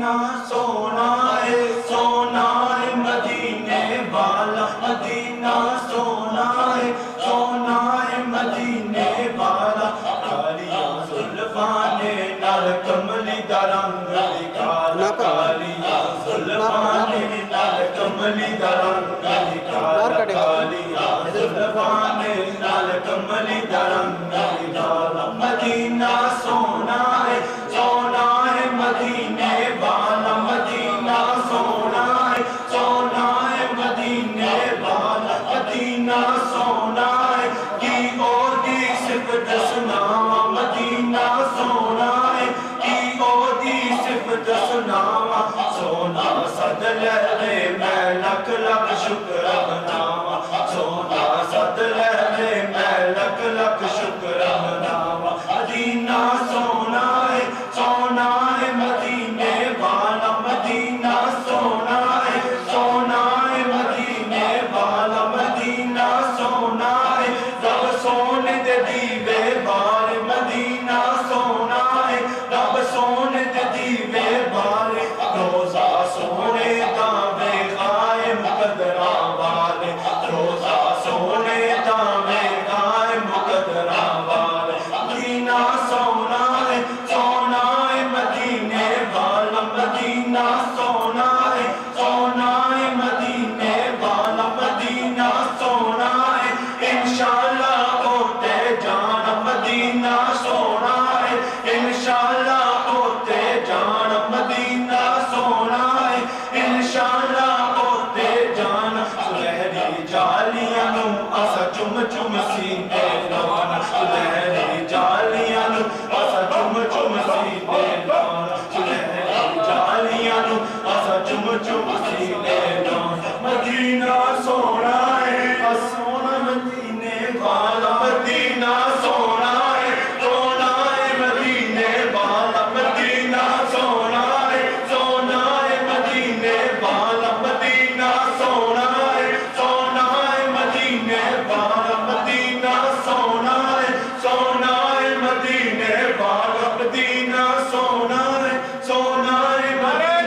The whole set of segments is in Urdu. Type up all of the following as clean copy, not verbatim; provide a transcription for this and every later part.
مدینہ سونا ہے سونا ہے مدینے والا مدینہ سونا ہے سونا ہے مدینے والا کالیاں زلفان نال کملی دا رنگ نکالا کالیاں زلفان نال کملی دا رنگ نکالا کالیاں زلفان نال کملی دا رنگ نکالا مدینہ سونا ہے سونا ہے مدینے والا مدینہ سونا ہے سونا ہے مدینے والا مدینہ سونا ہے کی او دی صفت سناوا مدینہ سونا ہے کی او دی صفت سناوا سونا صد لے میں لکھ لکھ شکر مناوا سونا صد لے میں لکھ لکھ شکر مناوا مدینہ سونا ہے سونا ہے مدینے والا مدینہ سونا ہے سونا ہے مدینے والا مدینہ سونا ہے رب سونے دے دیوے بار مدینہ سونا ہے رب سونے دے دیوے بار روزہ سونے داوے قائم قدراں والے روزہ سونے داوے قائم قدراں والے مدینہ سونا ہے سونا ہے مدینے والا مدینہ سونا ہے سونا ہے مدینے والا مدینہ سونا ہے انشاءاللہ ہوتے جانا مدینہ سونا ہے انشاءاللہ ہوتے جانا مدینہ سونا ہے انشاءاللہ ہوتے جانا سلہری جالیاں نوں اسا چم چم سینے لانا سلہری جالیاں نوں اسا چم چم سینے لانا سلہری جالیاں نوں اسا چم چم سینے لانا مدینہ سونا ہے سونا مدینے والا مدینہ سونا ہے سونا ہے مدینے والا مدینہ سونا ہے سونا ہے مدینے والا مدینہ سونا ہے سونا ہے مدینے والا مدینہ سونا ہے سونا ہے مدینے والا مدینہ سونا ہے سونا ہے مدینے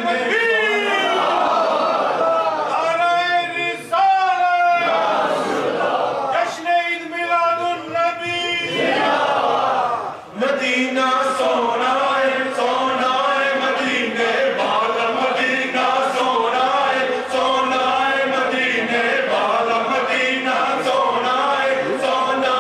مدینہ سونا ہے سونا ہے مدینے والا مدینہ سونا ہے سونا ہے مدینے والا مدینہ سونا ہے سونا ہے مدینے والا مدینہ سونا ہے سونا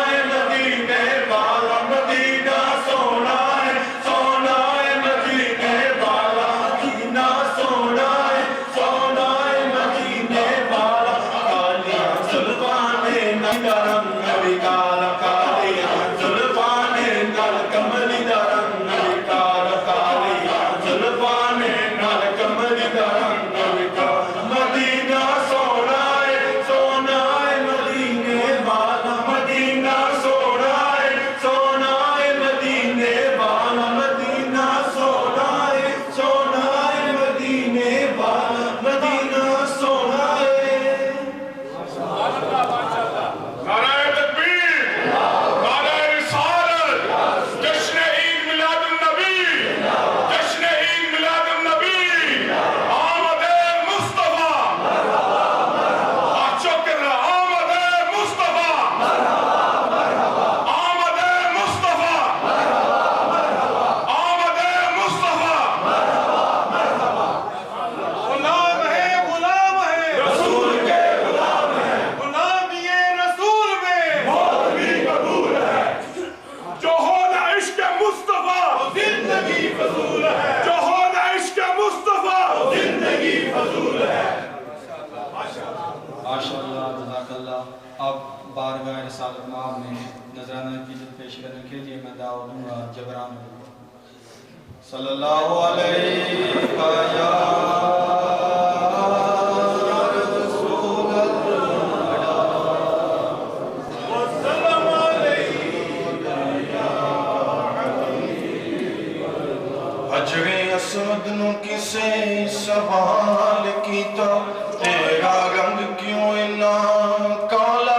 ہے مدینے والا مدینہ سونا ہے سونا ہے مدینے والا مدینہ سونا ہے سونا ہے مدینے والا کالیاں زلفان نال رنگ نکالا کالیاں زلفان نال کملی دا رنگ نکالا کالیاں زلفان نال کملی دا رنگ نکالا مدینہ سونا ہے سونا ہے مدینے والا مدینہ سونا ہے سونا ہے مدینے والا مدینہ سونا ہے سونا ہے مدینے والا مدینہ سونا ہے نعرہ تکبیر نعرہ رسالت جشن عید میلاد النبی جشن عید میلاد النبی آمد مصطفیٰ چکر آمد مصطفیٰ آمد مصطفیٰ آمد مصطفیٰ غلام ہے رسول کے غلام یہ رسول میں موت بھی قبول ہے جو ہونا عشق مصطفیٰ زندگی فضول ہے جو ہونا عشق مصطفیٰ زندگی فضول ہے ماشاءاللہ جزاک اللہ اب بارگاہ رسالت مآب میں نذرانہ عقیدت پیش کرنے کے لیے میں دعوت دوں گا جبران صلی اللہ علیہ اجویں اسود نو کسے سوال کیتا تیرا رنگ کیوں اتنا کالا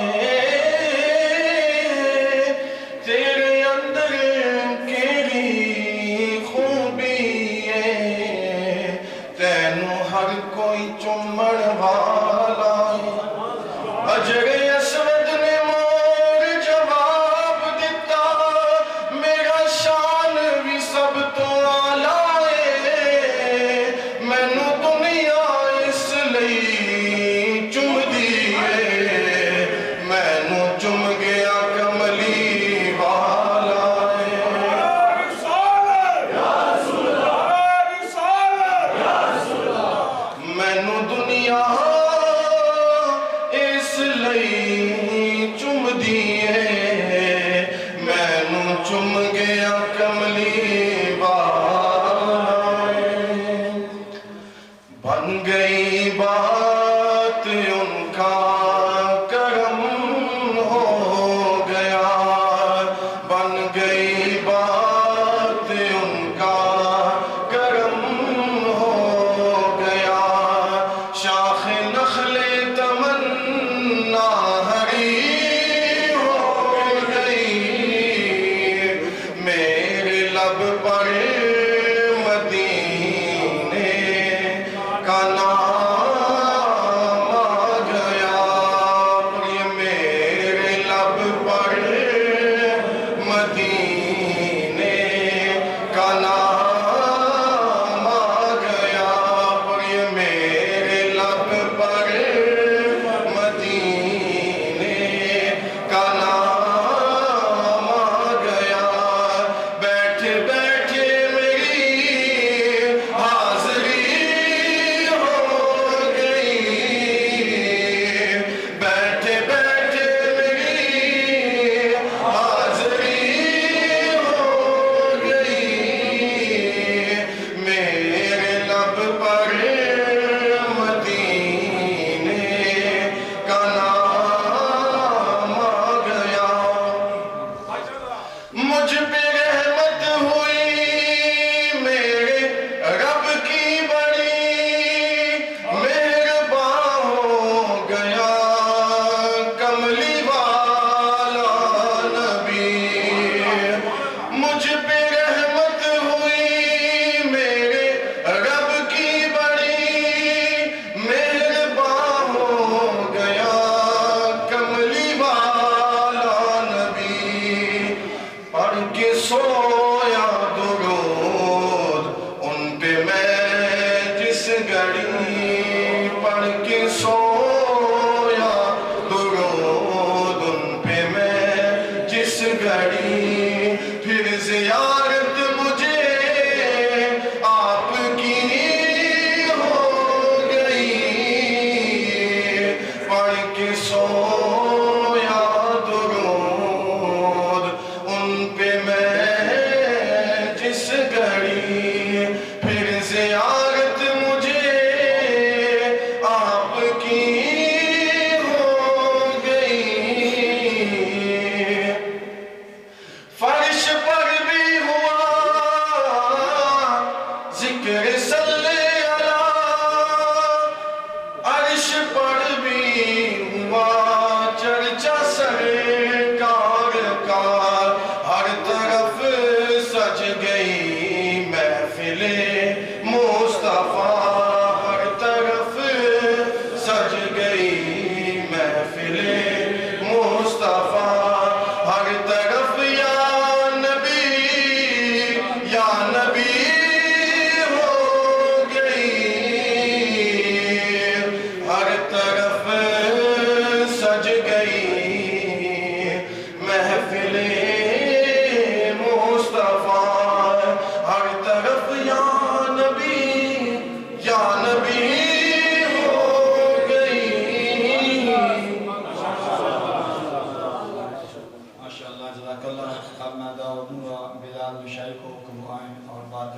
ہے تیرے